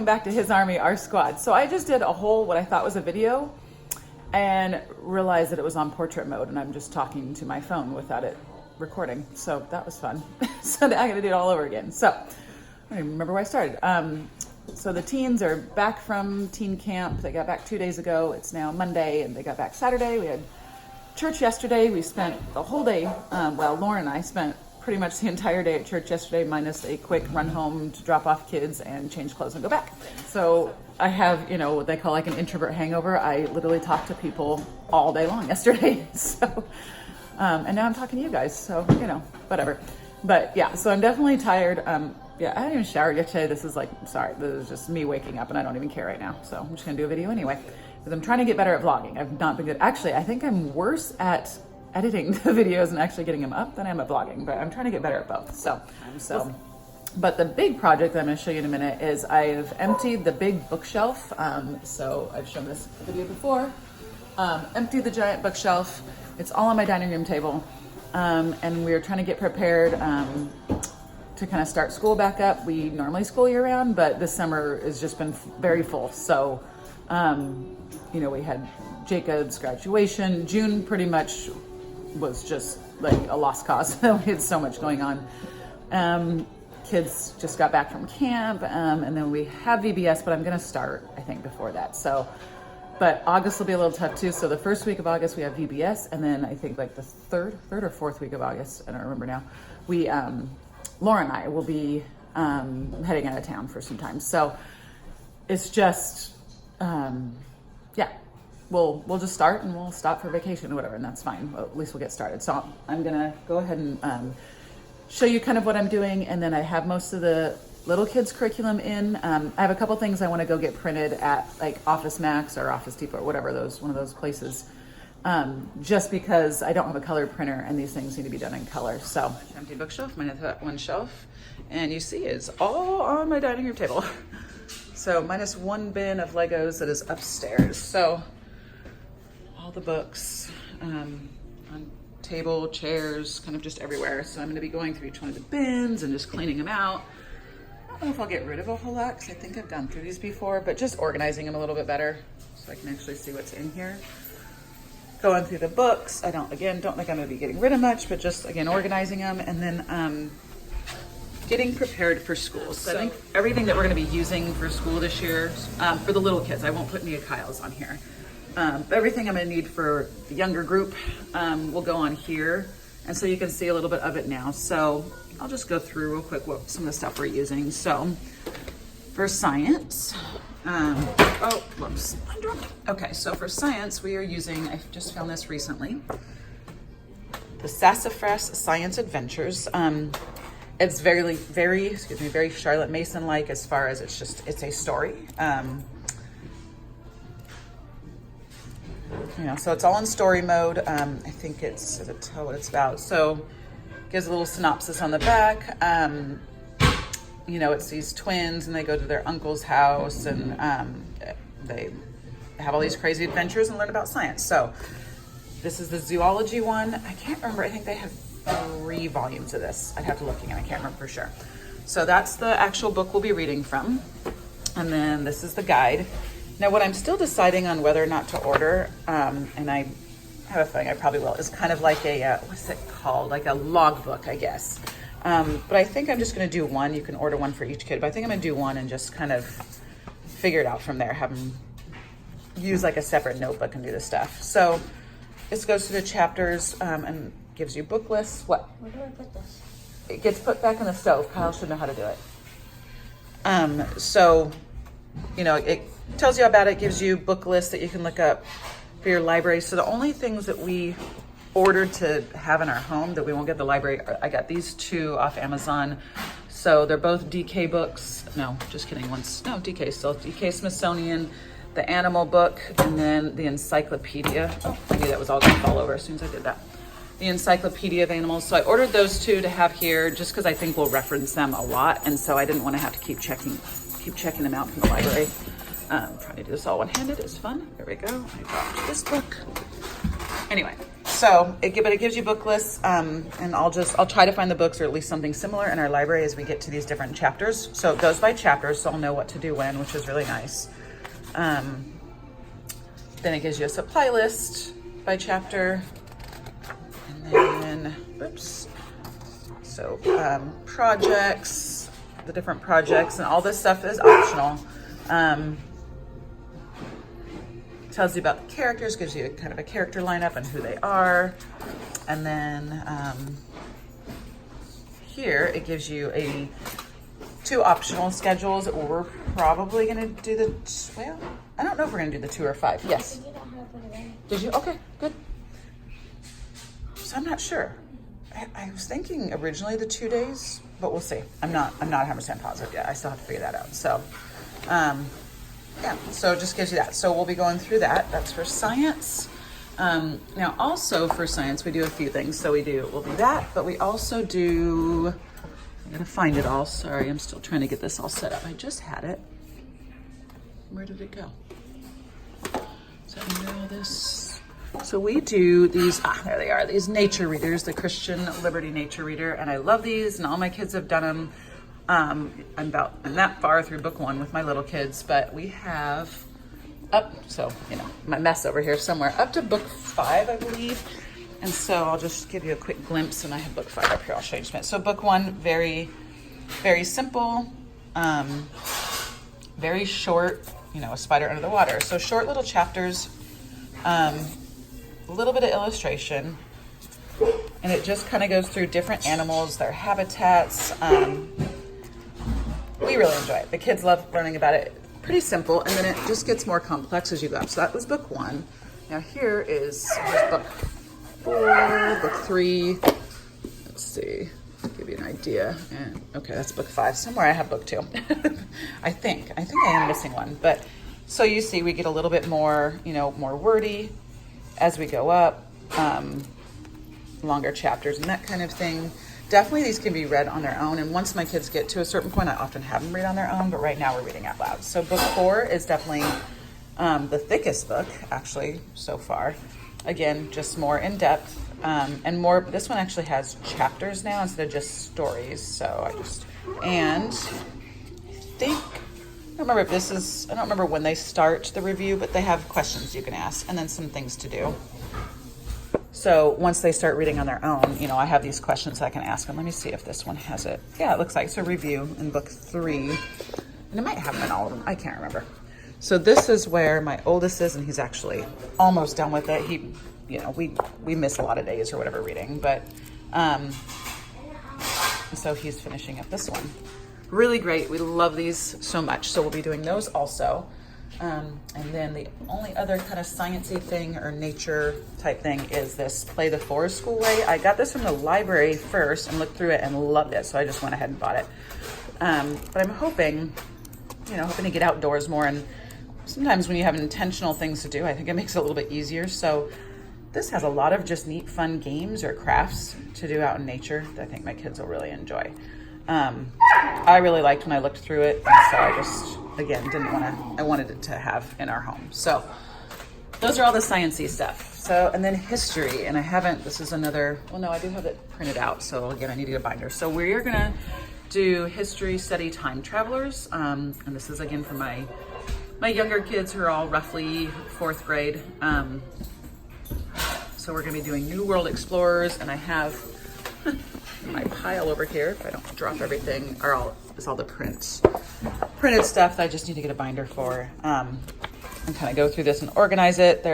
welcome back to His Army, Our Squad. So I just did a whole, what I thought was a video, and realized that it was on portrait mode, and I'm just talking to my phone without it recording. So that was fun. So now I gotta do it all over again. So I don't even remember where I started. So the teens are back from teen camp. They got back 2 days ago. It's now Monday, and they got back Saturday. We had church yesterday. We spent the whole day, Lauren and I spent pretty much the entire day at church yesterday, minus a quick run home to drop off kids and change clothes and go back. So I have, what they call like an introvert hangover. I literally talked to people all day long yesterday. So, and now I'm talking to you guys. So, whatever. But yeah, so I'm definitely tired. Yeah, I didn't even shower yesterday. This is just me waking up, and I don't even care right now. So I'm just gonna do a video anyway, because I'm trying to get better at vlogging. I've not been good. Actually, I think I'm worse at editing the videos and actually getting them up than I am at vlogging, but I'm trying to get better at both. But the big project that I'm gonna show you in a minute is I've emptied the big bookshelf. So I've shown this video before. Emptied the giant bookshelf. It's all on my dining room table. And we're trying to get prepared to kind of start school back up. We normally school year round, but this summer has just been very full. So, we had Jacob's graduation. June pretty much was just like a lost cause. We had so much going on. Kids just got back from camp, and then we have VBS, but I'm gonna start, I think, before that. So, but August will be a little tough too. So the first week of August we have VBS, and then I think like the third or fourth week of August, I don't remember now, we, Laura and I will be heading out of town for some time. So it's just, we'll just start and we'll stop for vacation or whatever, and that's fine. Well, at least we'll get started. So I'm gonna go ahead and show you kind of what I'm doing, and then I have most of the little kids curriculum in. I have a couple things I want to go get printed at like Office Max or Office Depot or whatever, one of those places. Just because I don't have a color printer and these things need to be done in color. So empty bookshelf, minus that one shelf, and you see it's all on my dining room table. So minus one bin of Legos that is upstairs. So all the books on table, chairs, kind of just everywhere. So I'm going to be going through each one of the bins and just cleaning them out. I don't know if I'll get rid of a whole lot because I think I've gone through these before, but just organizing them a little bit better so I can actually see what's in here. Going through the books. I don't think I'm going to be getting rid of much, but just again organizing them, and then getting prepared for school. So I think everything that we're going to be using for school this year, for the little kids, I won't put any of Kyle's on here. But everything I'm going to need for the younger group will go on here, and so you can see a little bit of it now. So I'll just go through real quick what some of the stuff we're using. So for science, whoops, I dropped it. Okay, so for science, we are using, I just found this recently, the Sassafras Science Adventures. It's very Charlotte Mason-like as far as it's a story. So it's all in story mode. I think does it tell what it's about? So gives a little synopsis on the back. It's these twins and they go to their uncle's house, and they have all these crazy adventures and learn about science. So this is the zoology one. I can't remember. I think they have 3 volumes of this. I'd have to look again. I can't remember for sure. So that's the actual book we'll be reading from. And then this is the guide. Now what I'm still deciding on whether or not to order, and I have a feeling I probably will, is kind of like a, what's it called? Like a logbook, I guess. But I think I'm just going to do one. You can order one for each kid, but I think I'm going to do one and just kind of figure it out from there. Have them use like a separate notebook and do this stuff. So this goes through the chapters and gives you book lists. What? Where do I put this? It gets put back in the stove. Kyle should know how to do it. So, it tells you about it, gives you book lists that you can look up for your library. So the only things that we ordered to have in our home that we won't get at the library, I got these 2 off Amazon. So they're both DK books. No, just kidding. DK still. DK Smithsonian, the animal book, and then the encyclopedia. Oh, I knew that was all going to fall over as soon as I did that. The Encyclopedia of Animals. So I ordered those 2 to have here just because I think we'll reference them a lot. And so I didn't want to have to keep checking them out from the library. Trying to do this all one-handed is fun. There we go. I dropped this book. Anyway, So it gives you book lists, and I'll try to find the books or at least something similar in our library as we get to these different chapters. So it goes by chapters, so I'll know what to do when, which is really nice. Then it gives you a supply list by chapter, and then projects, the different projects, and all this stuff is optional. Tells you about the characters, gives you kind of a character lineup and who they are. And then here it gives you two optional schedules. We're probably gonna do I don't know if we're gonna do the 2 or 5. Yes. Did you? Okay, good. So I'm not sure. I was thinking originally the 2 days, but we'll see. I'm not 100% positive yet. I still have to figure that out. So, yeah, so it just gives you that. So we'll be going through that. That's for science. Now also for science, we do a few things. So we'll do that, but we also do, I gotta find it all. Sorry, I'm still trying to get this all set up. I just had it. Where did it go? Is that under all this? So we do these, there they are, these nature readers, the Christian Liberty Nature Reader. And I love these, and all my kids have done them. I'm that far through book 1 with my little kids, but we have my mess over here somewhere, up to book 5, I believe. And so I'll just give you a quick glimpse, and I have book 5 up here. I'll show you in a minute. So book 1, very, very simple, very short, a spider under the water. So short little chapters, a little bit of illustration, and it just kind of goes through different animals, their habitats. We really enjoy it. The kids love learning about it. Pretty simple, and then it just gets more complex as you go up. So that was book 1. Now here's book 4, book 3. Let's see, to give you an idea. And okay, that's book 5. Somewhere I have book 2. I think I am missing one. But so you see, we get a little bit more, more wordy as we go up, longer chapters and that kind of thing. Definitely these can be read on their own, and once my kids get to a certain point, I often have them read on their own, but right now we're reading out loud. So book 4 is definitely the thickest book, actually, so far. Again, just more in-depth, and more, this one actually has chapters now instead of just stories, so I don't remember when they start the review, but they have questions you can ask, and then some things to do. So once they start reading on their own, I have these questions I can ask them. Let me see if this one has it. Yeah, it looks like it's a review in book 3. And it might have them in all of them. I can't remember. So this is where my oldest is, and he's actually almost done with it. We miss a lot of days or whatever reading, but so he's finishing up this one. Really great. We love these so much. So we'll be doing those also. And then the only other kind of sciencey thing or nature type thing is this Play the Forest School Way. I got this from the library first and looked through it and loved it, so I just went ahead and bought it. But I'm hoping to get outdoors more, and sometimes when you have intentional things to do, I think it makes it a little bit easier. So this has a lot of just neat, fun games or crafts to do out in nature that I think my kids will really enjoy. I really liked when I looked through it, and so I just, again, I wanted it to have in our home. So those are all the sciencey stuff. So, and then history, and I do have it printed out, so again, I need to get a binder. So we're gonna do history study time travelers, and this is again for my younger kids who are all roughly 4th grade. So we're gonna be doing New World Explorers, and I have my pile over here, if I don't drop everything, is all the printed stuff that I just need to get a binder for, and kind of go through this and organize it.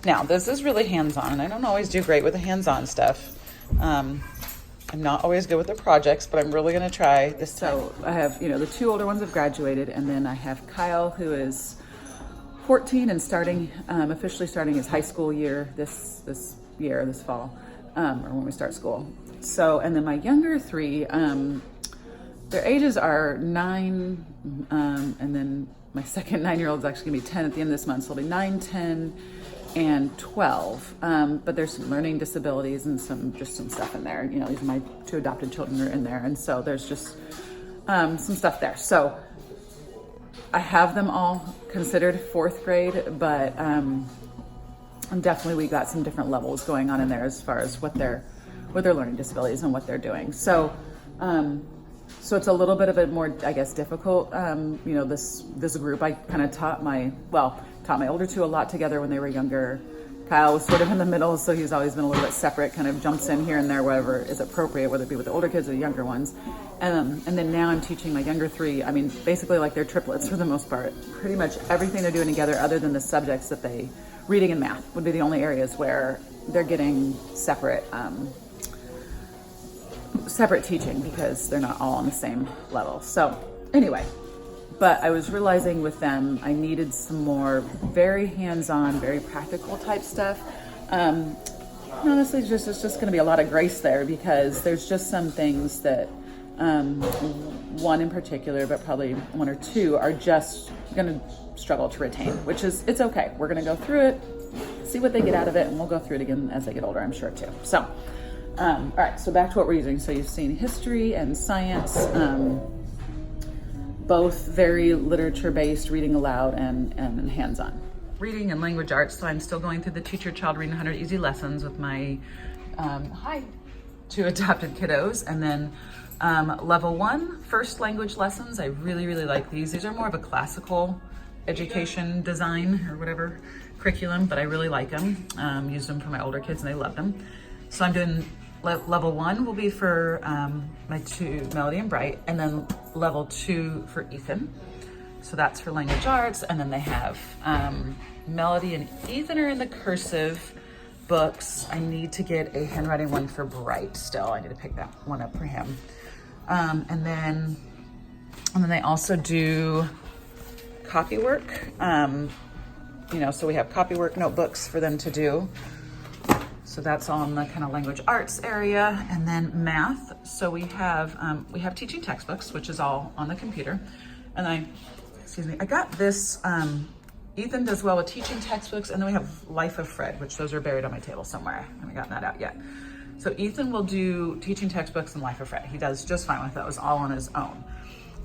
Now this is really hands-on, and I don't always do great with the hands-on stuff. I'm not always good with the projects, but I'm really going to try this time. So I have, the 2 older ones have graduated, and then I have Kyle, who is 14 and officially starting his high school year this fall, or when we start school. So, and then my younger 3, their ages are 9, and then my second 9-year-old is actually gonna be 10 at the end of this month. So it'll be 9, 10, and 12. But there's some learning disabilities and some stuff in there. These are my 2 adopted children are in there. And so there's just some stuff there. So I have them all considered 4th grade, but And definitely we got some different levels going on in there as far as what their learning disabilities and what they're doing. So so it's a little bit of a more, I guess, difficult, this group. I kind of taught my older two a lot together when they were younger. Kyle was sort of in the middle, so he's always been a little bit separate, kind of jumps in here and there, wherever is appropriate, whether it be with the older kids or the younger ones. And then now I'm teaching my younger three, I mean, basically like they're triplets for the most part. Pretty much everything they're doing together other than the subjects that reading and math would be the only areas where they're getting separate teaching because they're not all on the same level. So anyway, but I was realizing with them, I needed some more very hands-on, very practical type stuff. Honestly, it's just going to be a lot of grace there because there's just some things that one in particular, but probably one or two are just going to struggle to retain, which is, it's okay. We're going to go through it, see what they get out of it, and we'll go through it again as they get older, I'm sure too. So, all right, so back to what we're using. So you've seen history and science, both very literature-based, reading aloud and hands-on. Reading and language arts, so I'm still going through the Teach Your Child Reading 100 Easy Lessons with my two adopted kiddos. And then level 1, first language lessons. I really, really like these. These are more of a classical education design or whatever curriculum, but I really like them. Used them for my older kids and they loved them. So I'm doing level 1 will be for my two, Melody and Bright, and then level 2 for Ethan. So that's for language arts. And then they have Melody and Ethan are in the cursive books. I need to get a handwriting one for Bright still. I need to pick that one up for him. And then they also do copy work. So we have copy work notebooks for them to do. So that's all in the kind of language arts area. And then math. So we have teaching textbooks, which is all on the computer. And I got this, Ethan does well with teaching textbooks, and then we have Life of Fred, which those are buried on my table somewhere. I haven't gotten that out yet. So Ethan will do teaching textbooks and Life of Fred. He does just fine with those, all on his own.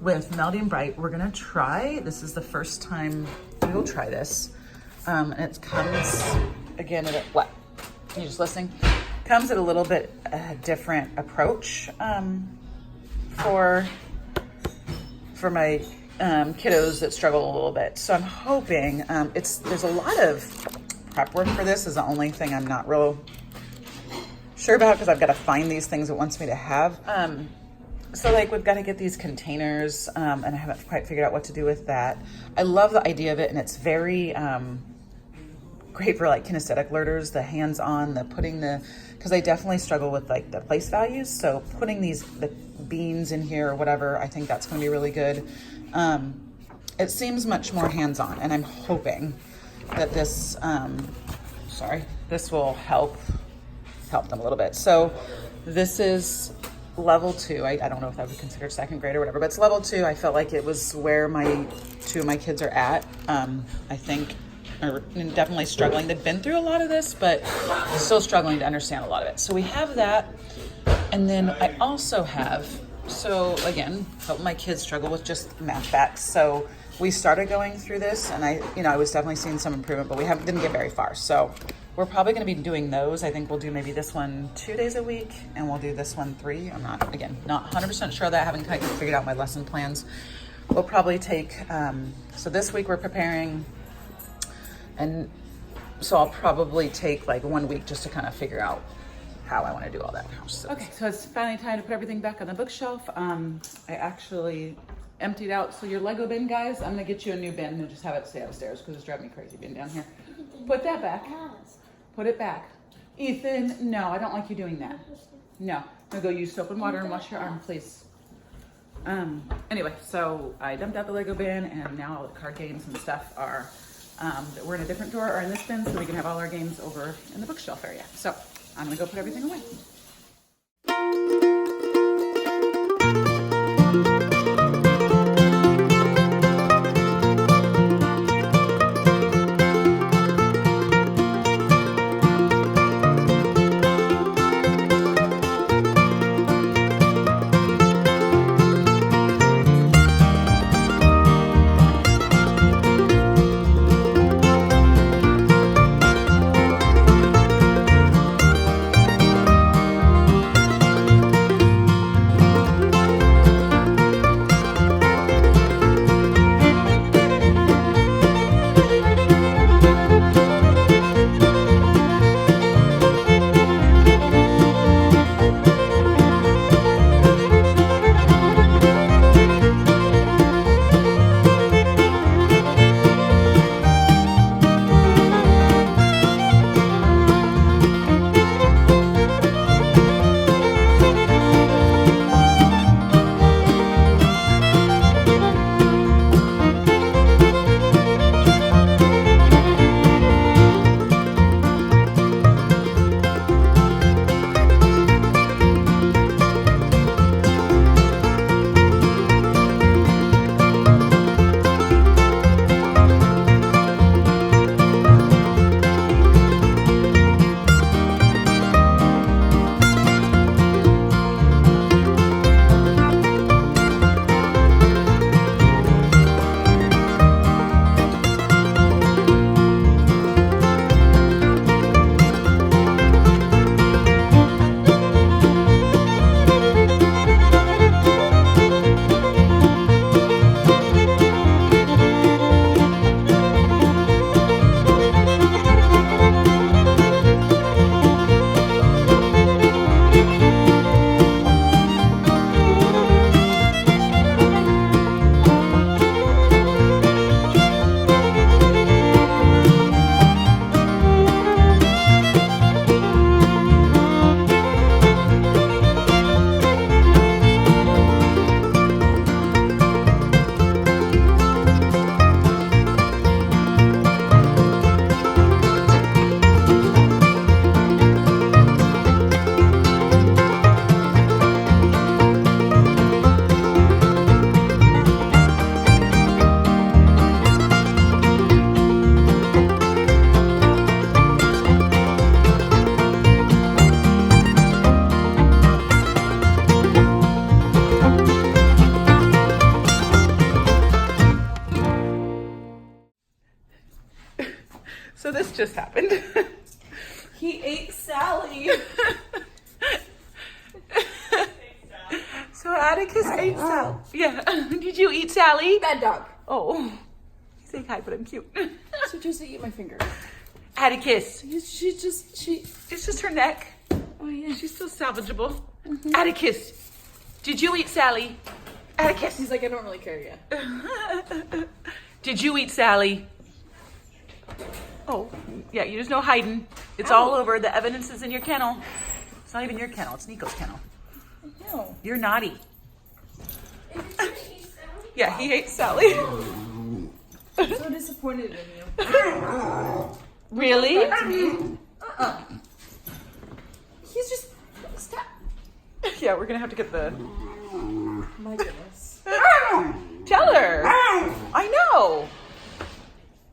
With Melody and Bright, we're gonna try, this is the first time we will try this. And it comes, again, at what? Are you just listening? Comes at a little bit different approach for my kiddos that struggle a little bit. So I'm hoping, there's a lot of prep work for this is the only thing I'm not real sure about because I've got to find these things it wants me to have. So we've got to get these containers and I haven't quite figured out what to do with that. I love the idea of it, and it's very great for kinesthetic learners, the hands-on, because they definitely struggle with the place values. So putting the beans in here or whatever, I think that's going to be really good. It seems much more hands-on, and I'm hoping that this will help them a little bit. So this is level 2. I don't know if that would be considered second grade or whatever, but it's level 2. I felt like it was where two of my kids are at. I think are definitely struggling. They've been through a lot of this, but still struggling to understand a lot of it. So we have that. And then I also have, so again, help my kids struggle with just math facts. So we started going through this, and I was definitely seeing some improvement, but we didn't get very far. So we're probably going to be doing those. I think we'll do maybe this one 2 days a week, and we'll do this one 3. I'm not 100% sure that I haven't quite figured out my lesson plans. We'll probably take, so this week we're preparing, and so I'll probably take 1 week just to kind of figure out how I want to do all that. Okay, so it's finally time to put everything back on the bookshelf. I actually emptied out, so your Lego bin, guys, I'm gonna get you a new bin and just have it stay upstairs because it's driving me crazy being down here. Put that back. Put it back. Ethan, no, I don't like you doing that. No, I'm gonna go use soap and water and wash your arm, please. Anyway, so I dumped out the Lego bin, and now all the card games and stuff are, that were in a different drawer or in this bin, so we can have all our games over in the bookshelf area. So I'm gonna go put everything away. So this just happened. He ate Sally. So Atticus ate Sally. Yeah. Did you eat Sally? Bad dog. Oh. He's saying hi, but I'm cute. So just eat my finger. Atticus. She. It's just her neck. Oh yeah. She's still salvageable. Atticus. Did you eat Sally? Atticus. He's like, I don't really care yet. Did you eat Sally? Oh, yeah, you just know hiding. It's all over. The evidence is in your kennel. It's not even your kennel. It's Nico's kennel. No. You're naughty. Did you eat Sally? Yeah, he ate Sally. I'm so disappointed in you. Really? He's just stop. Yeah, we're gonna have to get the. My goodness. Tell her. I know.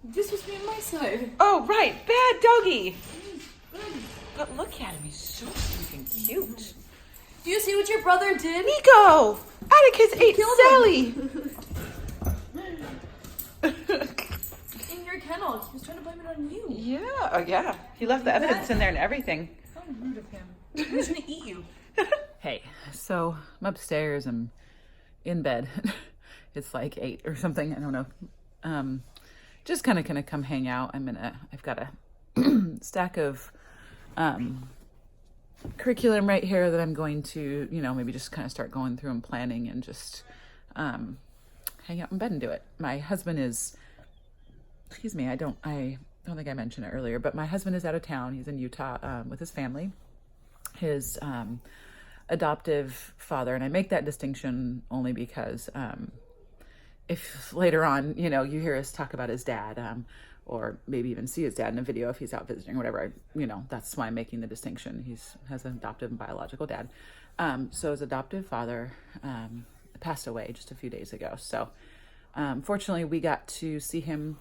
This was me on my side. Oh, right. Bad doggy. But look at him. He's so stinking cute. Do you see what your brother did? Nico! Atticus ate Sally. In your kennel. He was trying to blame it on you. Yeah. Oh, yeah. He left the evidence in there and everything. How rude of him. He was going to eat you. Hey, so I'm upstairs. I'm in bed. It's like 8 or something. I don't know. Just kind of gonna come hang out. I've got a stack of curriculum right here that I'm going to, maybe just kind of start going through and planning and just hang out in bed and do it. My husband is, I don't think I mentioned it earlier, but my husband is out of town. He's in Utah with his family. His adoptive father, and I make that distinction only because if later on, you hear us talk about his dad, or maybe even see his dad in a video if he's out visiting or whatever, that's why I'm making the distinction. Has an adoptive and biological dad. So his adoptive father passed away just a few days ago. So fortunately, we got to see him.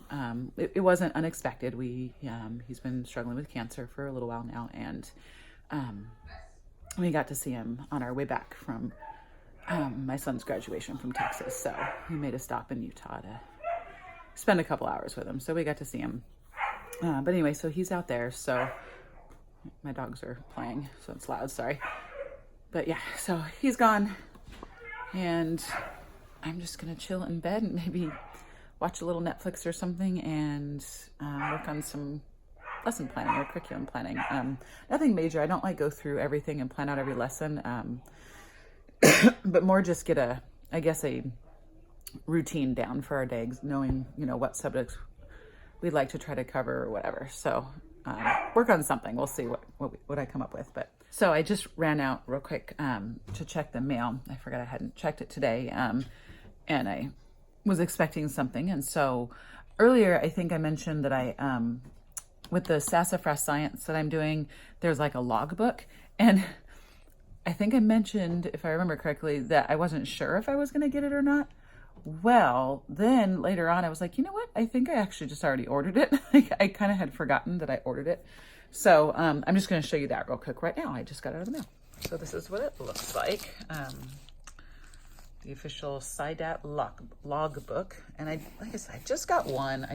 It wasn't unexpected. He's been struggling with cancer for a little while now, and we got to see him on our way back from my son's graduation from Texas. So we made a stop in Utah to spend a couple hours with him. So we got to see him. But anyway, so he's out there. So my dogs are playing, so it's loud, sorry. But yeah, so he's gone. And I'm just going to chill in bed and maybe watch a little Netflix or something and work on some lesson planning or curriculum planning. Nothing major. I don't go through everything and plan out every lesson. But more just get a routine down for our days, knowing, what subjects we'd like to try to cover or whatever. So work on something. We'll see what I come up with. But so I just ran out real quick to check the mail. I forgot I hadn't checked it today. And I was expecting something. And so earlier, I think I mentioned that I, with the Sassafras Science that I'm doing, there's a logbook. And I think I mentioned, if I remember correctly, that I wasn't sure if I was going to get it or not. Well, then later on, I was like, you know what? I think I actually just already ordered it. I kind of had forgotten that I ordered it. So I'm just going to show you that real quick right now. I just got it out of the mail. So this is what it looks like. The official SciDat logbook. And like I said, I just got one.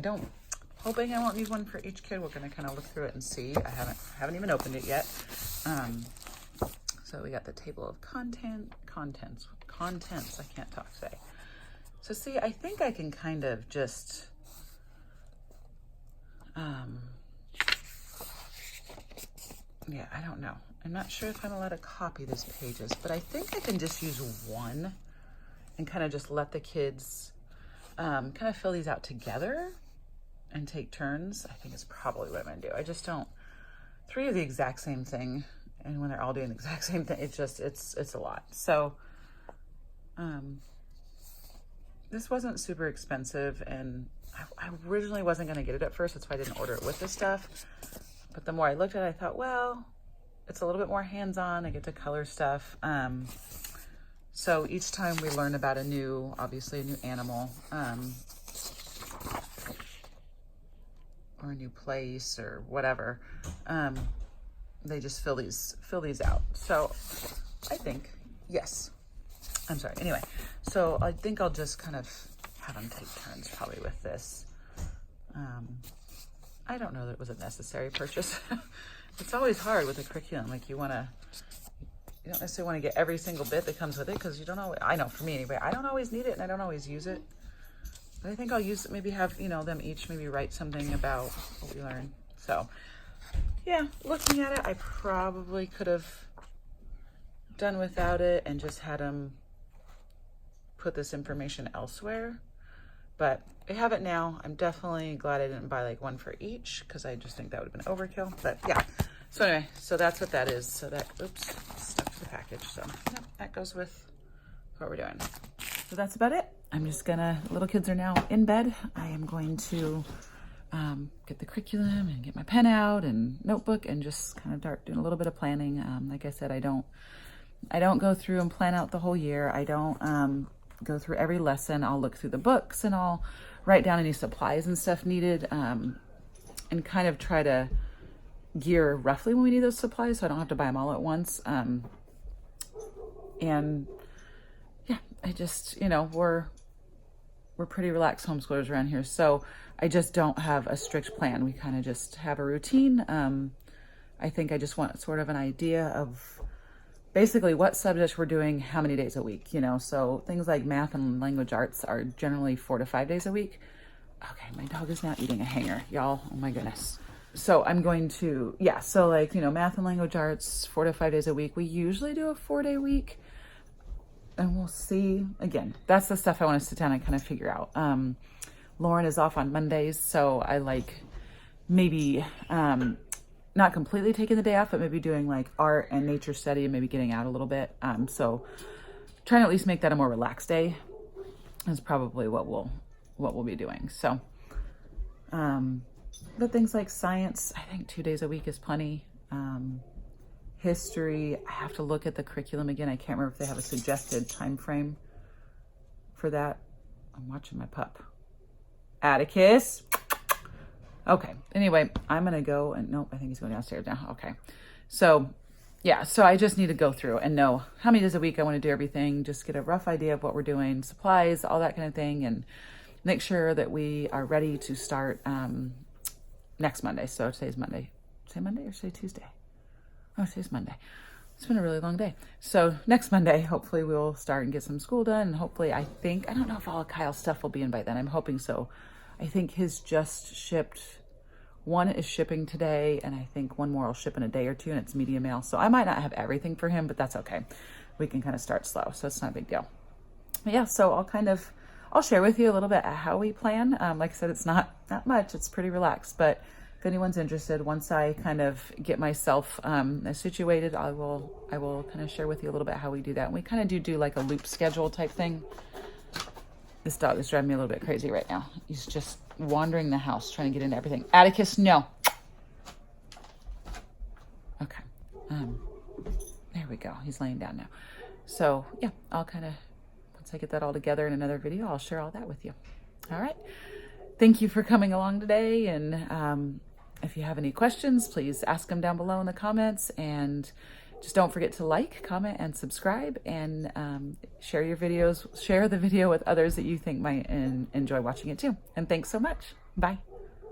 Hoping I won't need one for each kid. We're going to kind of look through it and see. I haven't even opened it yet. So we got the table of contents. I can't talk today. So see, I think I can kind of just, yeah, I don't know. I'm not sure if I'm allowed to copy these pages, but I think I can just use one and kind of just let the kids kind of fill these out together and take turns. I think it's probably what I'm gonna do. I just don't, 3 of the exact same thing. And when they're all doing the exact same thing, it's a lot. So, this wasn't super expensive, and I originally wasn't going to get it at first. That's why I didn't order it with this stuff. But the more I looked at it, I thought, well, it's a little bit more hands-on. I get to color stuff. So each time we learn about a new animal, or a new place or whatever, they just fill these out. So I think, yes. I'm sorry. Anyway, so I think I'll just kind of have them take turns probably with this. I don't know that it was a necessary purchase. It's always hard with a curriculum. Like you don't necessarily want to get every single bit that comes with it because you don't always, I know for me anyway, I don't always need it and I don't always use it. But I think I'll use it, maybe have, them each maybe write something about what we learned. So yeah, looking at it, I probably could have done without it and just had them put this information elsewhere. But I have it now. I'm definitely glad I didn't buy like one for each because I just think that would have been overkill. But yeah, so anyway, so that's what that is. So that, oops, stuck to the package. So yep, that goes with what we're doing. So that's about it. I'm just gonna, little kids are now in bed. I am going to get the curriculum and get my pen out and notebook and just kind of start doing a little bit of planning. Like I said, I don't go through and plan out the whole year. I don't go through every lesson. I'll look through the books and I'll write down any supplies and stuff needed and kind of try to gear roughly when we need those supplies so I don't have to buy them all at once. And yeah, I just, we're pretty relaxed homeschoolers around here. So I just don't have a strict plan. We kind of just have a routine. I think I just want sort of an idea of basically what subjects we're doing, how many days a week, so things like math and language arts are generally 4 to 5 days a week. Okay, my dog is now eating a hanger, y'all. Oh my goodness. So I'm going to, so like, math and language arts, 4 to 5 days a week. We usually do a 4-day week and we'll see. Again, that's the stuff I want to sit down and kind of figure out. Lauren is off on Mondays, so I like maybe, not completely taking the day off, but maybe doing like art and nature study and maybe getting out a little bit. So trying to at least make that a more relaxed day is probably what we'll be doing. So, but things like science, I think 2 days a week is plenty. History, I have to look at the curriculum again. I can't remember if they have a suggested time frame for that. I'm watching my pup. Atticus. Okay, anyway, I'm gonna go and nope, I think he's going downstairs now. Okay, so yeah, so I just need to go through and know how many days a week I want to do everything, just get a rough idea of what we're doing, supplies, all that kind of thing, and make sure that we are ready to start next Monday. So today's Monday. Say Monday or say Tuesday? Oh, today's Monday. It's been a really long day. So next Monday, hopefully we'll start and get some school done. And hopefully, I don't know if all of Kyle's stuff will be in by then. I'm hoping so. I think his just shipped. One is shipping today, and I think one more will ship in a day or two, and it's media mail. So I might not have everything for him, but that's okay. We can kind of start slow, so it's not a big deal. But yeah, so I'll share with you a little bit how we plan. Like I said, it's not much. It's pretty relaxed, but if anyone's interested, once I kind of get myself situated, I will kind of share with you a little bit how we do that. And we kind of do like a loop schedule type thing. This dog is driving me a little bit crazy right now. He's just wandering the house, trying to get into everything. Atticus, no. Okay. There we go. He's laying down now. So yeah, I'll kind of, once I get that all together in another video, I'll share all that with you. All right. Thank you for coming along today. And if you have any questions, please ask them down below in the comments. And just don't forget to like, comment, and subscribe, and share your videos. Share the video with others that you think might enjoy watching it too. And thanks so much. Bye.